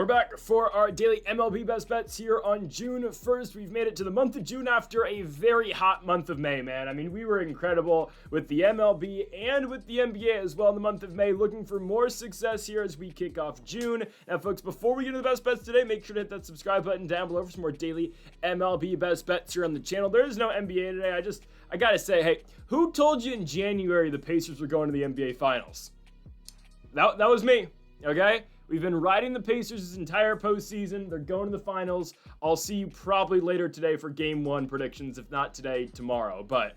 We're back for our daily MLB Best Bets here on June 1st. We've made it to the month of June after a very hot month of May, man. I mean, we were incredible with the MLB and with the NBA as well in the month of May. Looking for more success here as we kick off June. Now, folks, before we get to the best bets today, make sure to hit that subscribe button down below for some more daily MLB Best Bets here on the channel. There is no NBA today. I gotta say, hey, who told you in January the Pacers were going to the NBA Finals? That was me, okay? We've been riding the Pacers this entire postseason. They're going to the finals. I'll see you probably later today for Game 1 predictions, if not today, tomorrow. But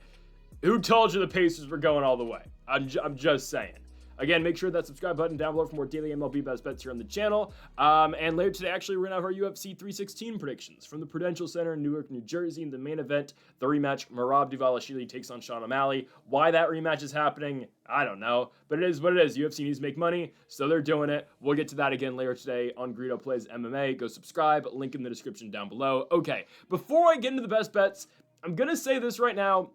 who told you the Pacers were going all the way? I'm just saying. Again, make sure that subscribe button down below for more daily MLB Best Bets here on the channel. And later today, actually, we're going to have our UFC 316 predictions from the Prudential Center in Newark, New Jersey. In the main event, the rematch, Mlb Best takes on Sean O'Malley. Why that rematch is happening, I don't know. But it is what it is. UFC needs to make money, so they're doing it. We'll get to that again later today on Greedo Plays MMA. Go subscribe. Link in the description down below. Okay, before I get into the best bets, I'm going to say this right now.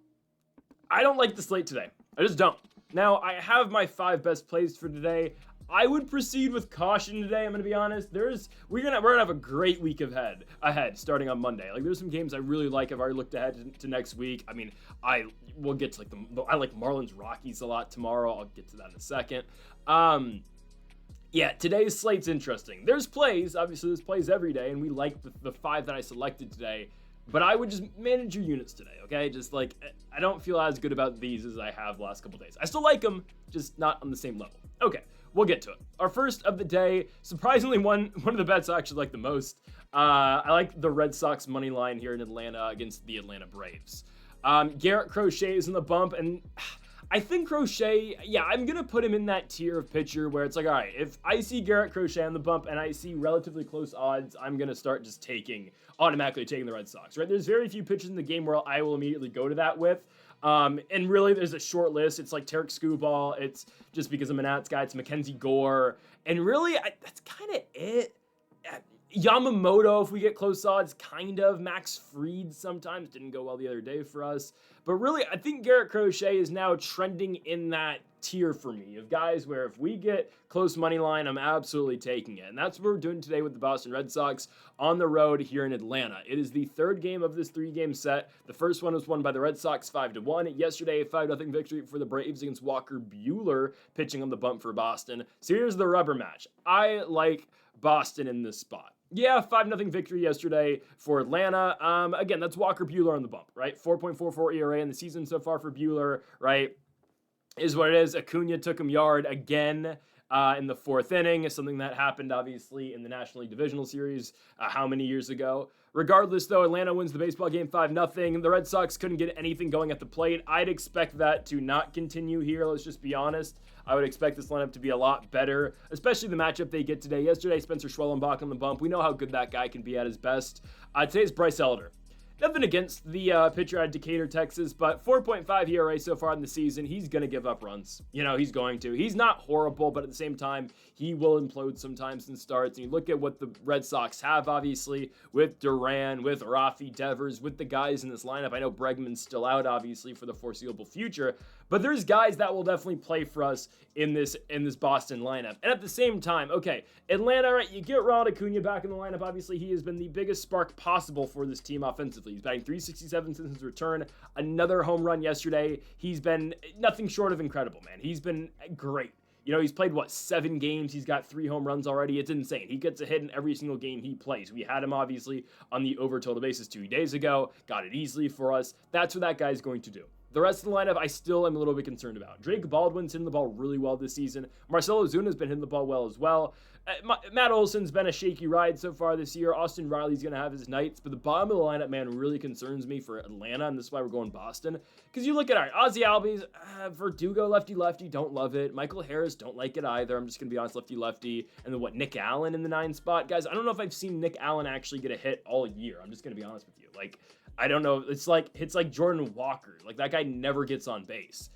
I don't like the slate today. I just don't. Now, I have my 5 best plays for today. I would proceed with caution today, I'm going to be honest. We're gonna have a great week ahead starting on Monday. Like, there's some games I really like. I've already looked ahead to next week. I mean, we'll get to I like Marlins Rockies a lot tomorrow. I'll get to that in a second. Yeah, today's slate's interesting. There's plays, obviously there's plays every day, and we like the 5 that I selected today. But I would just manage your units today, okay? Just like, I don't feel as good about these as I have the last couple days. I still like them, just not on the same level. Okay, we'll get to it. Our first of the day, surprisingly one of the bets I actually like the most. I like the Red Sox money line here in Atlanta against the Atlanta Braves. Garrett Crochet is in the bump, and I think Crochet, yeah, I'm going to put him in that tier of pitcher where it's like, all right, if I see Garrett Crochet on the bump and I see relatively close odds, I'm going to start just automatically taking the Red Sox, right? There's very few pitchers in the game where I will immediately go to that with. And really, there's a short list. It's like Tarek Skubal. It's just because I'm a Nats guy. It's Mackenzie Gore. And really, that's kind of it. Yamamoto, if we get close odds, kind of. Max Fried sometimes didn't go well the other day for us. But really, I think Garrett Crochet is now trending in that tier for me of guys where if we get close money line, I'm absolutely taking it. And that's what we're doing today with the Boston Red Sox on the road here in Atlanta. It is the third game of this 3-game set. The first one was won by the Red Sox 5-1. Yesterday, a 5-0 victory for the Braves against Walker Buehler, pitching on the bump for Boston. So here's the rubber match. I like Boston in this spot. Yeah, 5-0 victory yesterday for Atlanta. Again, that's Walker Buehler on the bump, right? 4.44 ERA in the season so far for Buehler, right? Is what it is. Acuna took him yard again in the 4th inning. Something that happened, obviously, in the National League Divisional Series how many years ago. Regardless, though, Atlanta wins the baseball game 5-0. The Red Sox couldn't get anything going at the plate. I'd expect that to not continue here. Let's just be honest. I would expect this lineup to be a lot better, especially the matchup they get today. Yesterday, Spencer Schwellenbach on the bump. We know how good that guy can be at his best. Today's Bryce Elder. Nothing against the pitcher out of Decatur, Texas, but 4.5 ERA so far in the season. He's going to give up runs. You know, he's going to. He's not horrible, but at the same time, he will implode sometimes in starts. And you look at what the Red Sox have, obviously, with Duran, with Rafi Devers, with the guys in this lineup. I know Bregman's still out, obviously, for the foreseeable future, but there's guys that will definitely play for us in this Boston lineup. And at the same time, okay, Atlanta, right, you get Ronald Acuna back in the lineup. Obviously, he has been the biggest spark possible for this team offensively. He's batting .367 since his return. Another home run yesterday. He's been nothing short of incredible, man. He's been great. You know, he's played, 7 games? He's got 3 home runs already. It's insane. He gets a hit in every single game he plays. We had him, obviously, on the over total basis 2 days ago. Got it easily for us. That's what that guy's going to do. The rest of the lineup, I still am a little bit concerned about. Drake Baldwin's hitting the ball really well this season. Marcell Ozuna's been hitting the ball well as well. Matt Olson's been a shaky ride so far this year. Austin Riley's going to have his nights. But the bottom of the lineup, man, really concerns me for Atlanta. And this is why we're going Boston. Because you look at, all right, Ozzie Albies, Verdugo, lefty-lefty, don't love it. Michael Harris, don't like it either. I'm just going to be honest, lefty-lefty. And then Nick Allen in the 9 spot. Guys, I don't know if I've seen Nick Allen actually get a hit all year. I'm just going to be honest with you. Like, I don't know. It's like Jordan Walker. Like, that guy never gets on base.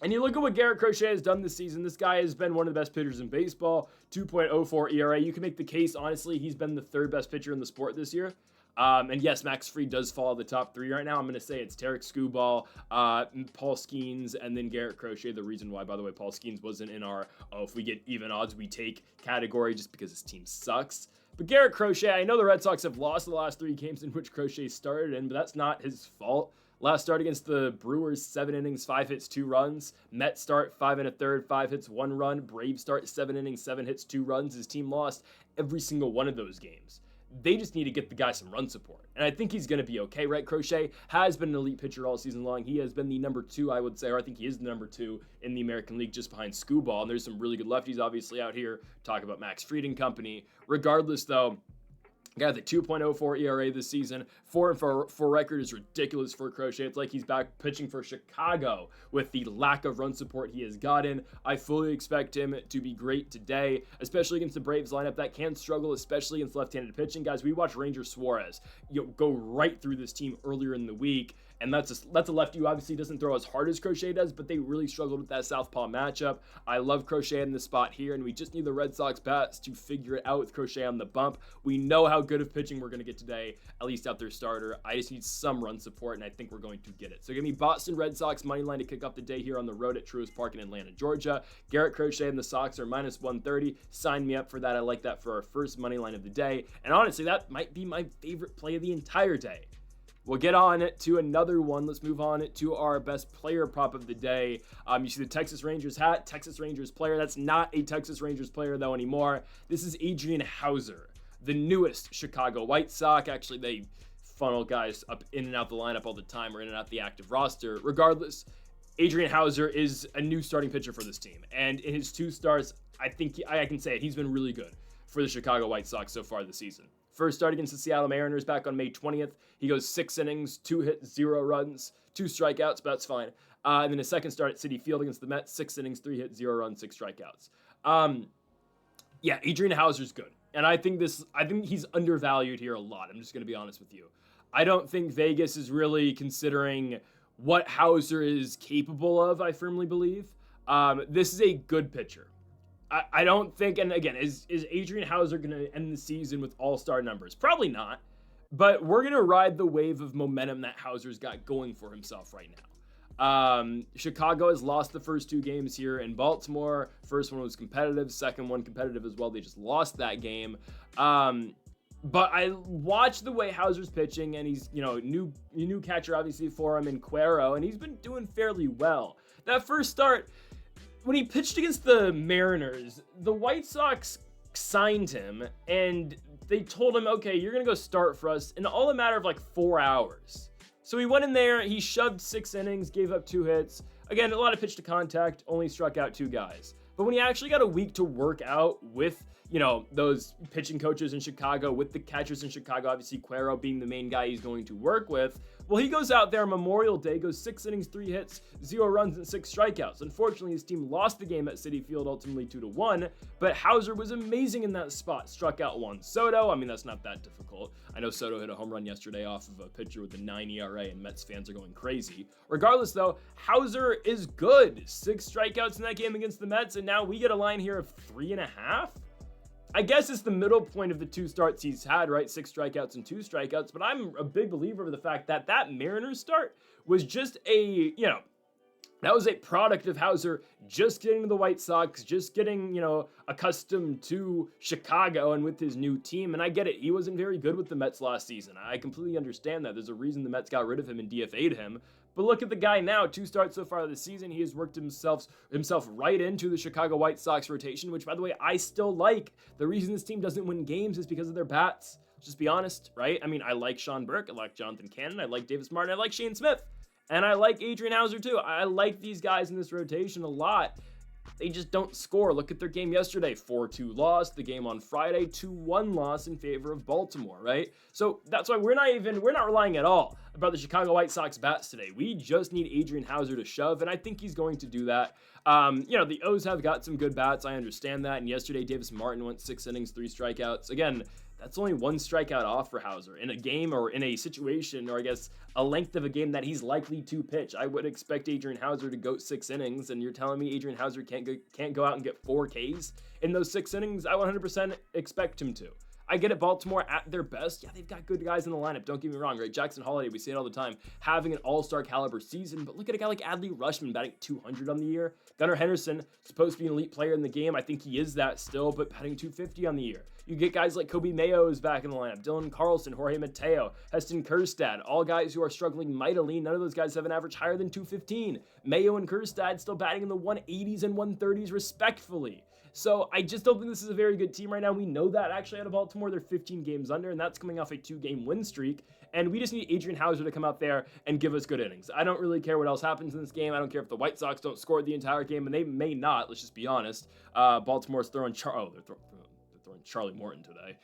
And you look at what Garrett Crochet has done this season. This guy has been one of the best pitchers in baseball. 2.04 ERA. You can make the case, honestly, he's been the 3rd best pitcher in the sport this year. And yes, Max Fried does fall the top 3 right now. I'm going to say it's Tarek Skubal, Paul Skeens, and then Garrett Crochet. The reason why, by the way, Paul Skeens wasn't in our, if we get even odds, we take category just because his team sucks. But Garrett Crochet, I know the Red Sox have lost the last 3 games in which Crochet started in, but that's not his fault. Last start against the Brewers, 7 innings, 5 hits, 2 runs. Mets start, 5 1/3, 5 hits, 1 run. Braves start, 7 innings, 7 hits, 2 runs. His team lost every single one of those games. They just need to get the guy some run support. And I think he's going to be okay, right? Crochet has been an elite pitcher all season long. He has been the number 2, I would say, or I think he is the number 2 in the American League just behind Skubal. And there's some really good lefties, obviously, out here. Talk about Max Fried and company. Regardless, though, got the 2.04 ERA this season. 4-4 record is ridiculous for Crochet. It's like he's back pitching for Chicago with the lack of run support he has gotten. I fully expect him to be great today, especially against the Braves lineup that can struggle, especially against left-handed pitching. Guys, we watched Ranger Suarez go right through this team earlier in the week. And that's a lefty who obviously doesn't throw as hard as Crochet does, but they really struggled with that southpaw matchup. I love Crochet in the spot here, and we just need the Red Sox bats to figure it out with Crochet on the bump. We know how good of pitching we're going to get today, at least out their starter. I just need some run support, and I think we're going to get it. So give me Boston Red Sox money line to kick off the day here on the road at Truist Park in Atlanta, Georgia. Garrett Crochet and the Sox are -130. Sign me up for that. I like that for our first money line of the day. And honestly, that might be my favorite play of the entire day. We'll get on to another one. Let's move on to our best player prop of the day. You see the Texas Rangers hat, Texas Rangers player. That's not a Texas Rangers player, though, anymore. This is Adrian Hauser, the newest Chicago White Sox. Actually, they funnel guys up in and out the lineup all the time or in and out the active roster. Regardless, Adrian Hauser is a new starting pitcher for this team. And in his 2 starts, I think I can say it, he's been really good for the Chicago White Sox so far this season. First start against the Seattle Mariners back on May 20th. He goes 6 innings, 2 hits, 0 runs, 2 strikeouts, but that's fine. And then his second start at Citi Field against the Mets, 6 innings, 3 hits, 0 runs, 6 strikeouts. Yeah, Adrian Hauser's good. And I think he's undervalued here a lot. I'm just going to be honest with you. I don't think Vegas is really considering what Hauser is capable of, I firmly believe. This is a good pitcher. I don't think, and again, is Adrian Hauser going to end the season with all-star numbers? Probably not, but we're going to ride the wave of momentum that Hauser's got going for himself right now. Chicago has lost the first 2 games here in Baltimore. First one was competitive, second one competitive as well. They just lost that game. But I watched the way Hauser's pitching, and he's, new catcher obviously for him in Cuero, and he's been doing fairly well. That first start, when he pitched against the Mariners, the White Sox signed him, and they told him, okay, you're going to go start for us in all a matter of like 4 hours. So he went in there, he shoved 6 innings, gave up 2 hits. Again, a lot of pitch to contact, only struck out 2 guys. But when he actually got a week to work out with, those pitching coaches in Chicago, with the catchers in Chicago, obviously Cuero being the main guy he's going to work with, well, he goes out there on Memorial Day, goes 6 innings, 3 hits, 0 runs, and 6 strikeouts. Unfortunately, his team lost the game at Citi Field, ultimately 2-1, but Hauser was amazing in that spot. Struck out Juan Soto. I mean, that's not that difficult. I know Soto hit a home run yesterday off of a pitcher with a 9 ERA, and Mets fans are going crazy. Regardless, though, Hauser is good. 6 strikeouts in that game against the Mets, and now we get a line here of 3.5. I guess it's the middle point of the 2 starts he's had, right? 6 strikeouts and 2 strikeouts. But I'm a big believer of the fact that that Mariners start was just that was a product of Hauser just getting to the White Sox, just getting, accustomed to Chicago and with his new team. And I get it. He wasn't very good with the Mets last season. I completely understand that. There's a reason the Mets got rid of him and DFA'd him. But look at the guy now. 2 starts so far this season. He has worked himself right into the Chicago White Sox rotation, which, by the way, I still like. The reason this team doesn't win games is because of their bats. Let's just be honest, right? I mean, I like Sean Burke. I like Jonathan Cannon. I like Davis Martin. I like Shane Smith. And I like Adrian Hauser, too. I like these guys in this rotation a lot. They just don't score. Look at their game yesterday. 4-2 loss. The game on Friday, 2-1 loss in favor of Baltimore, right? So that's why we're not relying at all about the Chicago White Sox bats today. We just need Adrian Hauser to shove, and I think he's going to do that. The O's have got some good bats. I understand that. And yesterday, Davis Martin went 6 innings, 3 strikeouts. Again, that's only 1 strikeout off for Hauser in a game or in a situation, or I guess a length of a game that he's likely to pitch. I would expect Adrian Hauser to go 6 innings, and you're telling me Adrian Hauser can't go out and get 4 Ks in those 6 innings? I 100% expect him to. I get it, Baltimore at their best. Yeah, they've got good guys in the lineup. Don't get me wrong, right? Jackson Holiday, we say it all the time, having an all-star caliber season. But look at a guy like Adley Rutschman batting 200 on the year. Gunnar Henderson, supposed to be an elite player in the game. I think he is that still, but batting 250 on the year. You get guys like Kobe Mayo is back in the lineup. Dylan Carlson, Jorge Mateo, Heston Kjerstad, all guys who are struggling mightily. None of those guys have an average higher than 215. Mayo and Kjerstad still batting in the 180s and 130s respectfully. So I just don't think this is a very good team right now. We know that actually out of Baltimore. They're 15 games under, and that's coming off a 2-game win streak. And we just need Adrian Hauser to come out there and give us good innings. I don't really care what else happens in this game. I don't care if the White Sox don't score the entire game, and they may not. Let's just be honest. Baltimore's throwing they're throwing Charlie Morton today.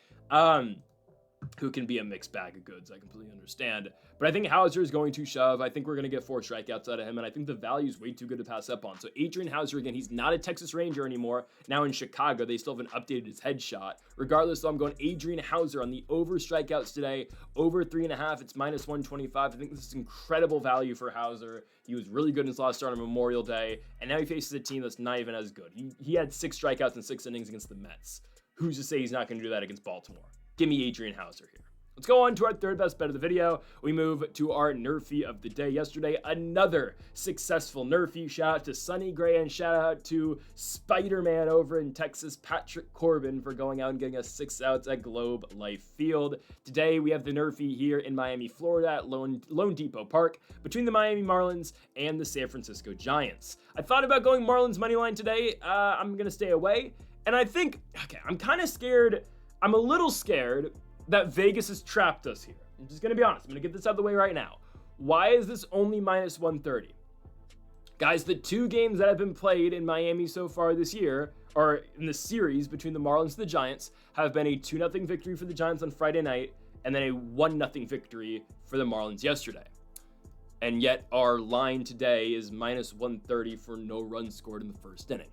Who can be a mixed bag of goods. I completely understand. But I think Hauser is going to shove. I think we're going to get 4 strikeouts out of him, and I think the value is way too good to pass up on. So Adrian Hauser, again, he's not a Texas Ranger anymore. Now in Chicago, they still haven't updated his headshot. Regardless, though, I'm going Adrian Hauser on the over strikeouts today. Over 3.5, it's minus 125. I think this is incredible value for Hauser. He was really good in his last start on Memorial Day, and now he faces a team that's not even as good. He had 6 strikeouts in 6 innings against the Mets. Who's to say he's not going to do that against Baltimore? Give me Adrian Hauser here. Let's go on to our third best bet of the video. We move to our Nerfie of the day. Yesterday, another successful Nerfie. Shout out to Sonny Gray and shout out to Spider-Man over in Texas, Patrick Corbin, for going out and getting us 6 outs at Globe Life Field. Today, we have the Nerfie here in Miami, Florida at Lone Depot Park between the Miami Marlins and the San Francisco Giants. I thought about going Marlins moneyline today. I'm going to stay away. And I think, okay, I'm kind of scared. I'm a little scared that Vegas has trapped us here. I'm just going to be honest. I'm going to get this out of the way right now. Why is this only minus 130? Guys, the 2 games that have been played in Miami so far this year, or in the series between the Marlins and the Giants, have been a 2-0 victory for the Giants on Friday night, and then a 1-0 victory for the Marlins yesterday. And yet our line today is minus 130 for no runs scored in the first inning.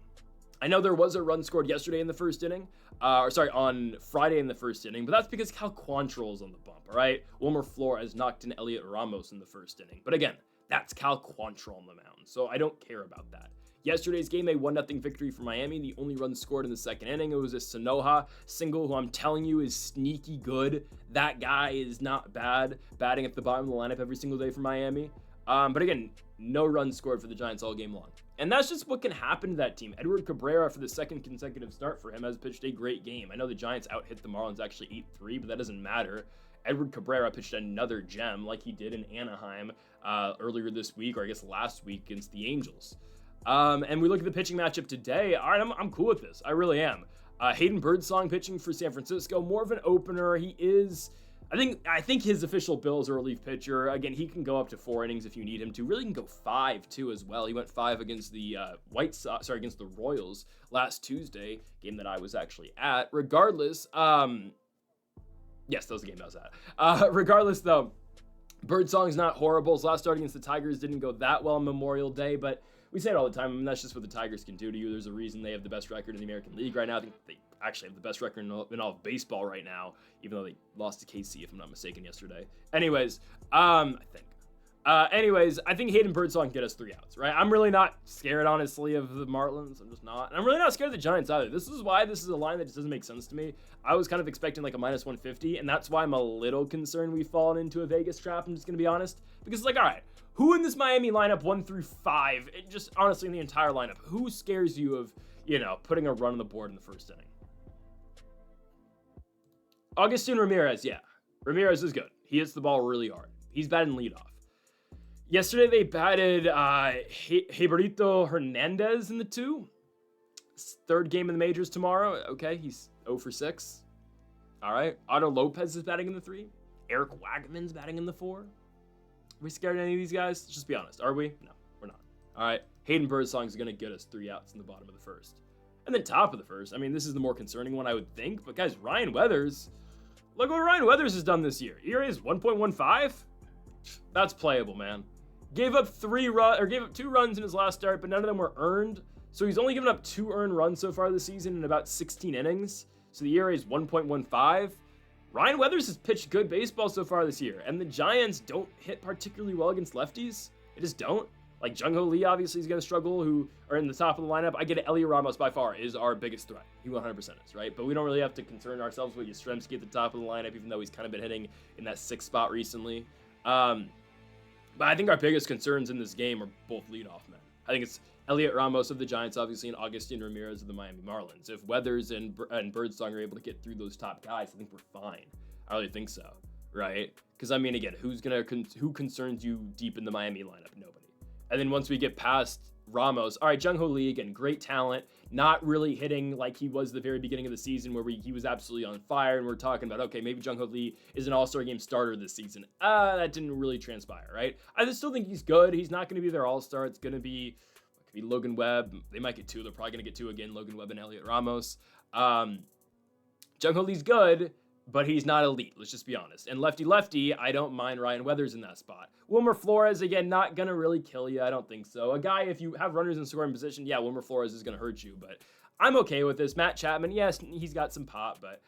I know there was a run scored yesterday in the first inning, on Friday in the first inning, but that's because Cal Quantrill's on the bump, all right? Wilmer Flores knocked in Elliot Ramos in the first inning. But again, that's Cal Quantrill on the mound, so I don't care about that. Yesterday's game, a 1-0 victory for Miami. The only run scored in the second inning, it was a Sanoja single, who I'm telling you is sneaky good. That guy is not bad, batting at the bottom of the lineup every single day for Miami. But again, no runs scored for the Giants all game long. And that's just what can happen to that team. Edward Cabrera, for the second consecutive start for him, has pitched a great game. I know the Giants out-hit the Marlins actually 8-3, but that doesn't matter. Edward Cabrera pitched another gem like he did in Anaheim earlier this week, or I guess last week against the Angels. And we look at the pitching matchup today. All right, I'm cool with this. I really am. Hayden Birdsong pitching for San Francisco, more of an opener. He is... I think his official bill is a relief pitcher. Again, he can go up to 4 innings if you need him to. Really can go 5 too as well. He went 5 against the against the Royals last Tuesday, game that I was actually at. Regardless, yes, that was the game I was at. Regardless though, Birdsong's not horrible. His last start against the Tigers didn't go that well on Memorial Day, but we say it all the time. I mean, that's just what the Tigers can do to you. There's a reason they have the best record in the American League right now. I think they actually have the best record in all of baseball right now, even though they lost to KC, if I'm not mistaken, yesterday. Anyways, I think Hayden Birdsong can get us 3 outs, right? I'm really not scared, honestly, of the Marlins. I'm just not. And I'm really not scared of the Giants either. This is why this is a line that just doesn't make sense to me. I was kind of expecting like a minus 150, and that's why I'm a little concerned we've fallen into a Vegas trap, I'm just going to be honest. Because it's like, all right, who in this Miami lineup 1 through 5, just honestly in the entire lineup, who scares you of, putting a run on the board in the first inning? Agustin Ramirez, yeah. Ramirez is good. He hits the ball really hard. He's batting leadoff. Yesterday, they batted Heberito Hernandez in the 2. Third game in the majors tomorrow. Okay, he's 0 for 6. All right. Otto Lopez is batting in the 3. Eric Wagman's batting in the 4. Are we scared of any of these guys? Let's just be honest. Are we? No, we're not. All right. Hayden Birdsong is going to get us 3 outs in the bottom of the first. And then top of the first. I mean, this is the more concerning one, I would think. But guys, Ryan Weathers. Look what Ryan Weathers has done this year. ERA is 1.15. That's playable, man. Gave up 2 runs in his last start, but none of them were earned. So he's only given up 2 earned runs so far this season in about 16 innings. So the ERA is 1.15. Ryan Weathers has pitched good baseball so far this year, and the Giants don't hit particularly well against lefties. They just don't. Like Jung-Ho Lee obviously is going to struggle, who are in the top of the lineup. I get it. Elliot Ramos by far is our biggest threat. He 100% is, right? But we don't really have to concern ourselves with Yastrzemski at the top of the lineup, even though he's kind of been hitting in that 6th spot recently. But I think our biggest concerns in this game are both leadoff men. I think it's Elliot Ramos of the Giants, obviously, and Agustin Ramirez of the Miami Marlins. If Weathers and Birdsong are able to get through those top guys, I think we're fine. I really think so, right? Because, I mean, again, who concerns you deep in the Miami lineup? Nobody. And then once we get past Ramos, all right, Jung-Ho Lee, again, great talent, not really hitting like he was the very beginning of the season where he was absolutely on fire, and we're talking about, okay, maybe Jung-Ho Lee is an all-star game starter this season. That didn't really transpire, right? I just still think he's good. He's not going to be their all-star. It's going to be Logan Webb. They might get 2. They're probably going to get 2 again, Logan Webb and Elliot Ramos. Jung-Ho Lee's good, but he's not elite, let's just be honest. And lefty-lefty, I don't mind Ryan Weathers in that spot. Wilmer Flores, again, not going to really kill you. I don't think so. A guy, if you have runners in scoring position, yeah, Wilmer Flores is going to hurt you, but I'm okay with this. Matt Chapman, yes, he's got some pop, but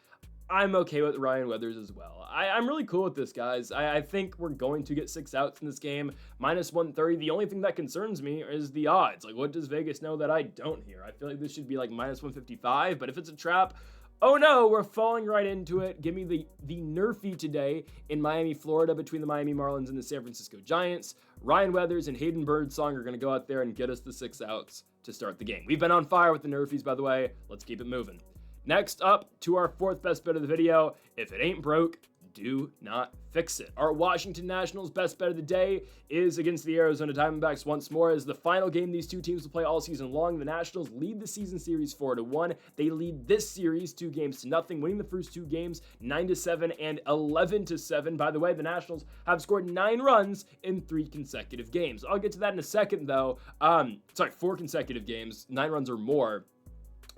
I'm okay with Ryan Weathers as well. I'm really cool with this, guys. I think we're going to get 6 outs in this game. -130. The only thing that concerns me is the odds. Like, what does Vegas know that I don't here? I feel like this should be like -155, but if it's a trap, oh no, we're falling right into it. Give me the nerfy today in Miami, Florida, between the Miami Marlins and the San Francisco Giants. Ryan Weathers and Hayden Birdsong are going to go out there and get us the 6 outs to start the game. We've been on fire with the nerfies, by the way. Let's keep it moving. Next up to our 4th best bet of the video. If it ain't broke, do not fix it. Our Washington Nationals best bet of the day is against the Arizona Diamondbacks once more. As the final game these two teams will play all season long, the Nationals lead the season series 4-1. They lead this series 2-0, winning the first 2 games 9-7 and 11-7. By the way, the Nationals have scored 9 runs in 3 consecutive games. I'll get to that in a second, though. 4 consecutive games, 9 runs or more.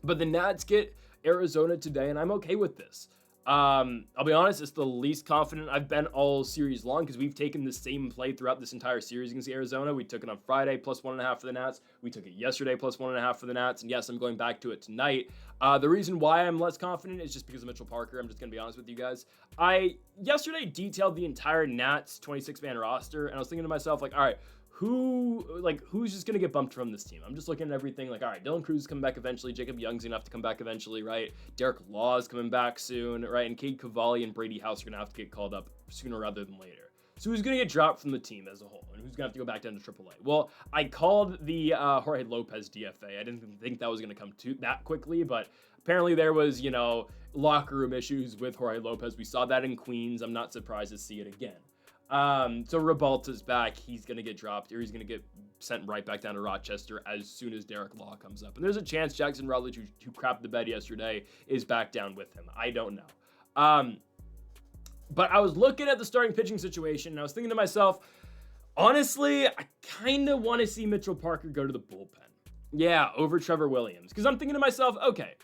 But the Nats get Arizona today, and I'm okay with this. I'll be honest, it's the least confident I've been all series long because we've taken the same play throughout this entire series against Arizona. We took it on Friday, +1.5 for the Nats. We took it yesterday, +1.5 for the Nats. And yes, I'm going back to it tonight. The reason why I'm less confident is just because of Mitchell Parker. I'm just going to be honest with you guys. I yesterday detailed the entire Nats 26-man roster, and I was thinking to myself, like, all right, who's just going to get bumped from this team? I'm just looking at everything like, all right, Dylan Cruz is coming back eventually. Jacob Young's going to have to come back eventually, right? Derek Law is coming back soon, right? And Cade Cavalli and Brady House are going to have to get called up sooner rather than later. So who's going to get dropped from the team as a whole? And who's going to have to go back down to AAA? Well, I called the Jorge Lopez DFA. I didn't think that was going to come to that quickly, but apparently there was, locker room issues with Jorge Lopez. We saw that in Queens. I'm not surprised to see it again. So Rebalta's back. He's going to get dropped, or he's going to get sent right back down to Rochester as soon as Derek Law comes up. And there's a chance Jackson Rutledge, who crapped the bed yesterday, is back down with him. I don't know. But I was looking at the starting pitching situation, and I was thinking to myself, honestly, I kind of want to see Mitchell Parker go to the bullpen. Yeah, over Trevor Williams. Because I'm thinking to myself, okay,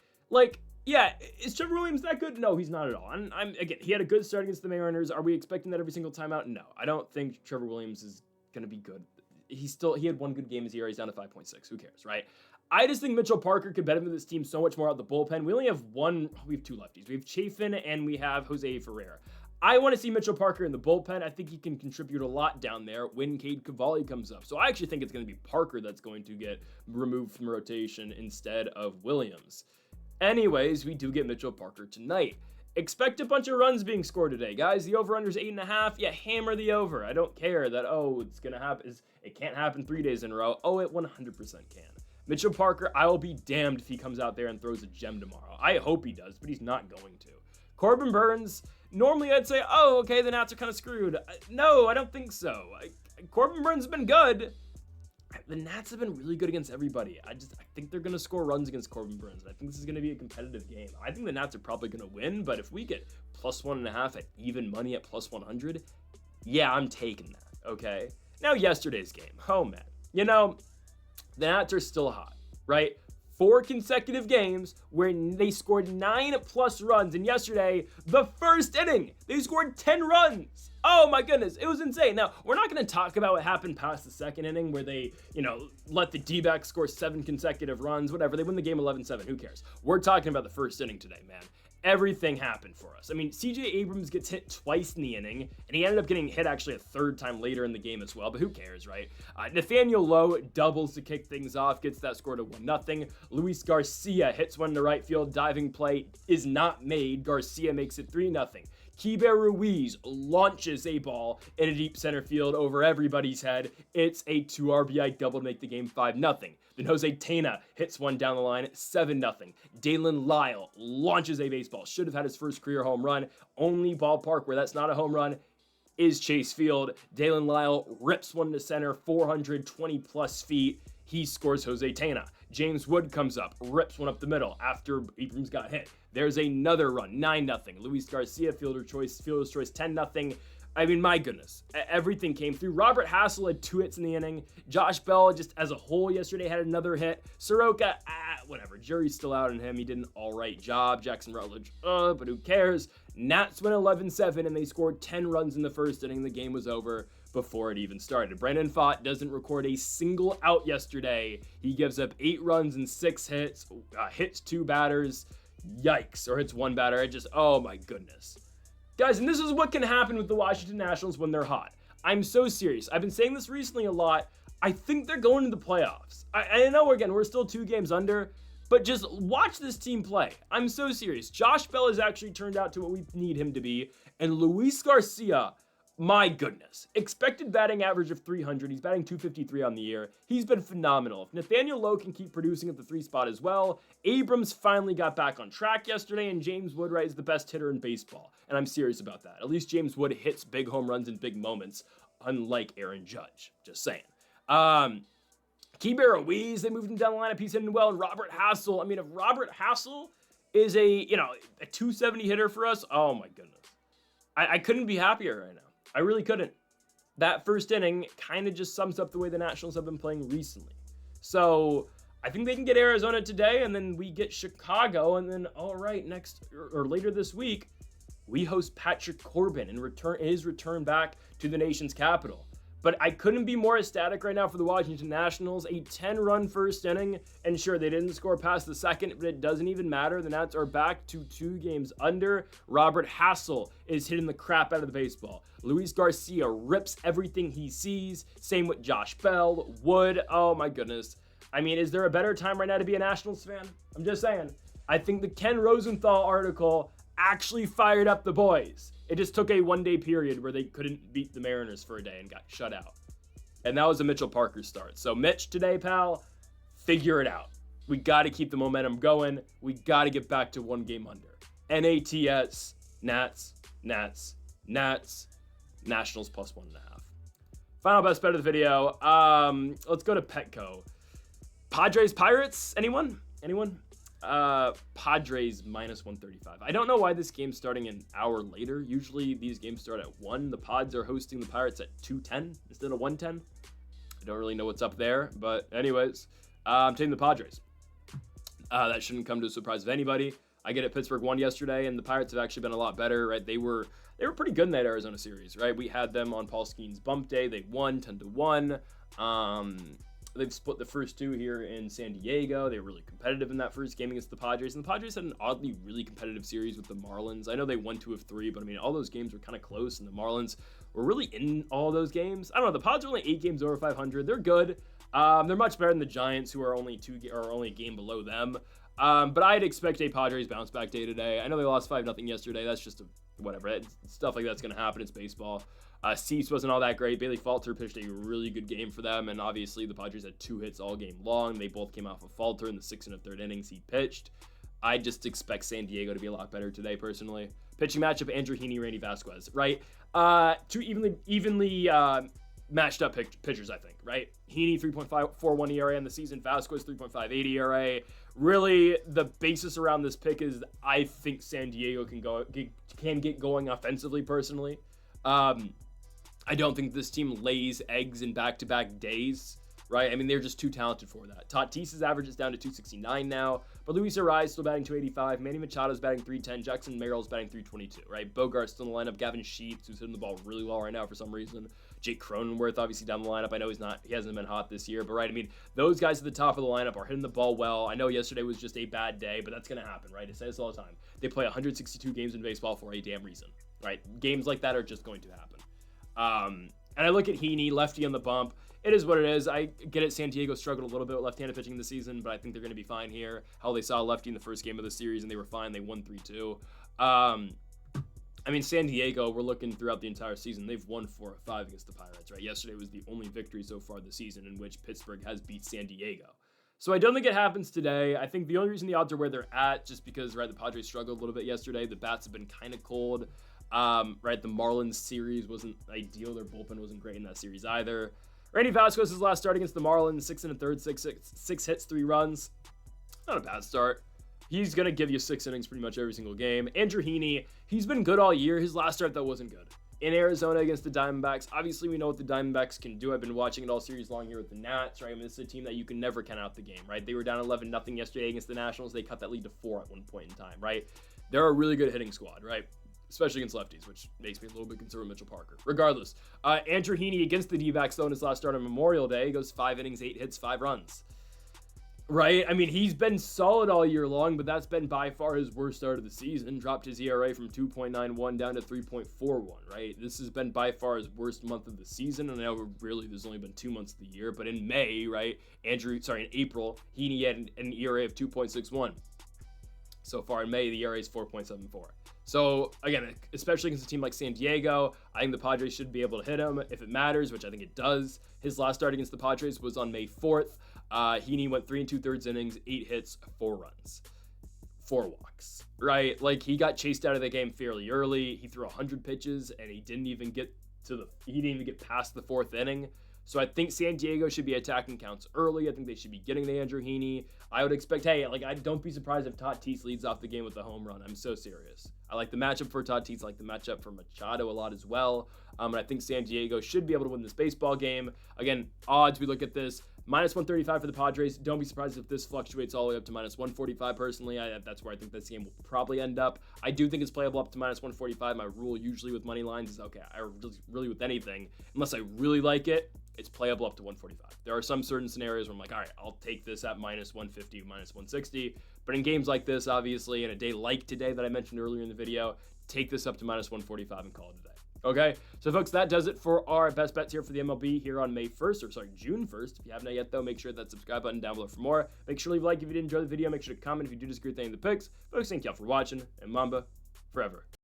yeah, is Trevor Williams that good? No, he's not at all. Again, he had a good start against the Mariners. Are we expecting that every single time out? No, I don't think Trevor Williams is going to be good. He had 1 good game this year. He's down to 5.6. Who cares, right? I just think Mitchell Parker could benefit this team so much more out the bullpen. We only have 2 lefties. We have Chafin and we have Jose Ferrer. I want to see Mitchell Parker in the bullpen. I think he can contribute a lot down there when Cade Cavalli comes up. So I actually think it's going to be Parker that's going to get removed from rotation instead of Williams. Anyways, we do get Mitchell Parker tonight. Expect a bunch of runs being scored today, guys. The over-under is 8.5. Yeah, hammer the over. I don't care that, it's going to happen. It can't happen 3 days in a row. Oh, it 100% can. Mitchell Parker, I will be damned if he comes out there and throws a gem tomorrow. I hope he does, but he's not going to. Corbin Burns, normally I'd say, okay, the Nats are kind of screwed. No, I don't think so. Corbin Burns has been good. The Nats have been really good against everybody. I think they're going to score runs against Corbin Burns. And I think this is going to be a competitive game. I think the Nats are probably going to win, but if we get +1.5 at even money at +100, yeah, I'm taking that, okay? Now, yesterday's game. Oh, man. The Nats are still hot, right? 4 consecutive games where they scored 9+ runs. And yesterday, the first inning, they scored 10 runs. Oh my goodness, it was insane. Now, we're not going to talk about what happened past the second inning where they, let the D-backs score 7 consecutive runs, whatever. They win the game 11-7, who cares? We're talking about the first inning today, man. everything happened for us. I mean, CJ Abrams gets hit twice in the inning, and he ended up getting hit actually a third time later in the game as well, but who cares, right? Nathaniel Lowe doubles to kick things off, gets that score to 1-0. Luis Garcia hits one to right field, diving play is not made. Garcia makes it 3-0. Keibert Ruiz launches a ball in a deep center field over everybody's head. It's a 2 RBI double to make the game 5-0. Then Jose Tena hits one down the line, 7-0. Dalen Lyle launches a baseball. Should have had his first career home run. Only ballpark where that's not a home run is Chase Field. Dalen Lyle rips one to center, 420 plus feet. He scores Jose Tena. James Wood comes up, rips one up the middle after Abrams got hit. There's another run, 9-0. Luis Garcia, fielder's choice, 10-0. I mean, my goodness, everything came through. Robert Hassel had 2 hits in the inning. Josh Bell, just as a whole yesterday, had another hit. Soroka, whatever. Jury's still out on him. He did an all right job. Jackson Rutledge, but who cares? Nats went 11-7, and they scored 10 runs in the first inning. The game was over before it even started. Brandon Pfaadt doesn't record a single out yesterday. He gives up 8 runs and 6 hits, hits 2 batters. Yikes, or hits 1 batter. Oh my goodness. Guys, and this is what can happen with the Washington Nationals when they're hot. I'm so serious. I've been saying this recently a lot. I think they're going to the playoffs. I know, again, we're still 2 games under, but just watch this team play. I'm so serious. Josh Bell has actually turned out to what we need him to be, and Luis Garcia, my goodness. Expected batting average of 300. He's batting 253 on the year. He's been phenomenal. If Nathaniel Lowe can keep producing at the 3 spot as well, Abrams finally got back on track yesterday, and James Woodwright is the best hitter in baseball. And I'm serious about that. At least James Wood hits big home runs in big moments, unlike Aaron Judge. Just saying. Keibert Ruiz, they moved him down the lineup. He's hitting well. And Robert Hassel. I mean, if Robert Hassel is a 270 hitter for us, oh my goodness. I couldn't be happier right now. I really couldn't. That first inning kind of just sums up the way the Nationals have been playing recently. So I think they can get Arizona today, and then we get Chicago, and then next or later this week, we host Patrick Corbin and his return back to the nation's capital. But I couldn't be more ecstatic right now for the Washington Nationals. A 10-run first inning, and sure, they didn't score past the second, but it doesn't even matter. The Nats are back to 2 games under. Robert Hassel is hitting the crap out of the baseball. Luis Garcia rips everything he sees. Same with Josh Bell, Wood. Oh my goodness. I mean, is there a better time right now to be a Nationals fan? I'm just saying. I think the Ken Rosenthal article actually fired up the boys. It just took a 1-day period where they couldn't beat the Mariners for a day and got shut out. And that was a Mitchell Parker start. So Mitch today, pal, figure it out. We got to keep the momentum going. We got to get back to 1 game under. NATS, Nats, Nationals plus 1.5. Final best bet of the video. Let's go to Petco. Padres, Pirates, anyone? Padres minus 135. I don't know why this game's starting an hour later. Usually these games start at 1. The Pods are hosting the Pirates at 2:10 instead of 1:10. I don't really know what's up there, but anyways, I'm taking the Padres. That shouldn't come to a surprise of anybody. I get it, Pittsburgh won yesterday, and the Pirates have actually been a lot better, right? They were pretty good in that Arizona series, right? We had them on Paul Skeens' bump day. They won 10-1. They've split the first 2 here in San Diego. They were really competitive in that first game against the Padres. And the Padres had an oddly really competitive series with the Marlins. I know they won 2 of 3, but I mean, all those games were kind of close, and the Marlins were really in all those games. I don't know. The Pods are only 8 games over 500. They're good. They're much better than the Giants, who are only only a game below them. But I'd expect a Padres bounce back day today. I know they lost 5-0 yesterday. That's just whatever. Stuff like that's going to happen. It's baseball. Cease wasn't all that great. Bailey Falter pitched a really good game for them, and obviously the Padres had 2 hits all game long. They both came off of Falter in the 6 1/3 innings he pitched. I just expect San Diego to be a lot better today, personally. Pitching matchup, Andrew Heaney, Randy Vasquez, right? 2 evenly matched up pitchers, I think, right? Heaney, 3.41 ERA on the season. Vasquez, 3.58 ERA. Really, the basis around this pick is I think San Diego can get going offensively, personally. I don't think this team lays eggs in back-to-back days. right? I mean, they're just too talented for that. Tatis's average is down to 269 now, but Luis Arraez still batting 285. Manny Machado's batting 310. Jackson Merrill's batting 322, right? Bogart's still in the lineup. Gavin Sheets, who's hitting the ball really well right now for some reason. Jake Cronenworth, obviously down the lineup. I know he hasn't been hot this year, but right, I mean, those guys at the top of the lineup are hitting the ball well. I know yesterday was just a bad day, but that's going to happen, right? I say this all the time. They play 162 games in baseball for a damn reason, right? Games like that are just going to happen. And I look at Heaney, lefty on the bump. It is what it is. I get it. San Diego struggled a little bit with left-handed pitching this season, but I think they're going to be fine here. How they saw lefty in the first game of the series, and they were fine. They won 3-2. I mean, San Diego, we're looking throughout the entire season. They've won 4 of 5 against the Pirates, right? Yesterday was the only victory so far this season in which Pittsburgh has beat San Diego. So I don't think it happens today. I think the only reason the odds are where they're at, just because, right, the Padres struggled a little bit yesterday. The bats have been kind of cold. Right, the Marlins series wasn't ideal. Their bullpen wasn't great in that series either. Randy Vasquez's last start against the Marlins, 6 1/3, 6 hits, 3 runs. Not a bad start. He's going to give you 6 innings pretty much every single game. Andrew Heaney, he's been good all year. His last start, though, wasn't good. In Arizona against the Diamondbacks, obviously we know what the Diamondbacks can do. I've been watching it all series long here with the Nats, right? I mean, this is a team that you can never count out the game, right? They were down 11-0 yesterday against the Nationals. They cut that lead to 4 at one point in time, right? They're a really good hitting squad, right? Especially against lefties, which makes me a little bit concerned with Mitchell Parker. Regardless, Andrew Heaney against the D-backs, though, in his last start on Memorial Day, goes 5 innings, 8 hits, 5 runs. Right? I mean, he's been solid all year long, but that's been by far his worst start of the season. Dropped his ERA from 2.91 down to 3.41, right? This has been by far his worst month of the season, and I know really there's only been 2 months of the year, but in May, right, in April, Heaney had an ERA of 2.61. So far in May, the ERA is 4.74. So, again, especially against a team like San Diego, I think the Padres should be able to hit him if it matters, which I think it does. His last start against the Padres was on May 4th. Heaney went 3 2/3 innings, 8 hits, 4 runs, 4 walks, right? Like, he got chased out of the game fairly early. He threw 100 pitches, and he didn't even get past the 4th inning. So I think San Diego should be attacking counts early. I think they should be getting to Andrew Heaney. I would expect, I don't be surprised if Tatis leads off the game with a home run. I'm so serious. I like the matchup for Tatis. I like the matchup for Machado a lot as well. And I think San Diego should be able to win this baseball game. Again, odds, we look at this. -135 for the Padres. Don't be surprised if this fluctuates all the way up to -145 personally. That's where I think this game will probably end up. I do think it's playable up to -145. My rule usually with money lines is, really with anything, unless I really like it, it's playable up to 145. There are some certain scenarios where I'm like, all right, I'll take this at -150, -160. But in games like this, obviously, in a day like today that I mentioned earlier in the video, take this up to -145 and call it a day. Okay, so folks, that does it for our best bets here for the MLB here on June 1st. If you haven't yet, though, make sure to hit that subscribe button down below for more. Make sure to leave a like if you did enjoy the video. Make sure to comment if you do disagree with any of the picks. Folks, thank y'all for watching, and Mamba forever.